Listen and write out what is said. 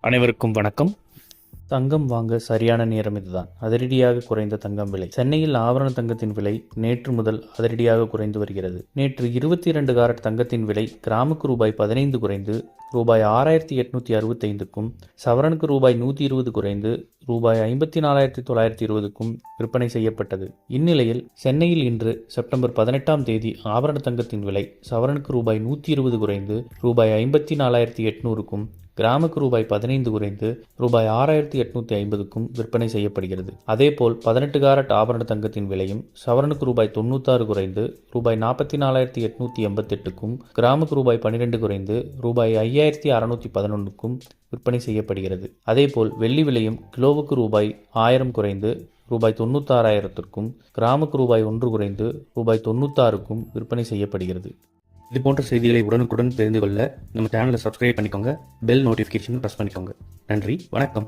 அனைவருக்கும் வணக்கம். தங்கம் வாங்க சரியான நேரம் இதுதான். அதிரடியாக குறைந்த தங்கம் விலை. சென்னையில் ஆபரண தங்கத்தின் விலை நேற்று முதல் அதிரடியாக குறைந்து வருகிறது. நேற்று 22 காரட் தங்கத்தின் விலை கிராமுக்கு ரூபாய் 15 குறைந்து ரூபாய் 6865க்கும், சவரனுக்கு ரூபாய் 120 குறைந்து ரூபாய் 54,920க்கும் விற்பனை செய்யப்பட்டது. இந்நிலையில் சென்னையில் இன்று செப்டம்பர் 18ஆம் தேதி ஆபரண தங்கத்தின் விலை சவரனுக்கு ரூபாய் 120 குறைந்து ரூபாய் 54,800க்கும், கிராமுக்கு ரூபாய் 15 குறைந்து ரூபாய் 6,850க்கும் விற்பனை செய்யப்படுகிறது. அதேபோல் 18 காரட் ஆபரண தங்கத்தின் விலையும் சவரனுக்கு ரூபாய் 96 குறைந்து ரூபாய் 44,888க்கும், கிராமுக்கு ரூபாய் 12 குறைந்து ரூபாய் 5,611க்கும் விற்பனை செய்யப்படுகிறது. அதேபோல் வெள்ளி விலையும் கிலோவுக்கு ரூபாய் 1000 குறைந்து ரூபாய் 96,000க்கும், கிராமுக்கு ரூபாய் 1 குறைந்து ரூபாய் 96க்கும் விற்பனை செய்யப்படுகிறது. இது போன்ற செய்திகளை உடனுக்குடன் தெரிந்து கொள்ள நம்ம சேனலை சப்ஸ்கிரைப் பண்ணிக்கோங்க. பெல் நோட்டிஃபிகேஷன் ப்ரெஸ் பண்ணிக்கோங்க. நன்றி, வணக்கம்.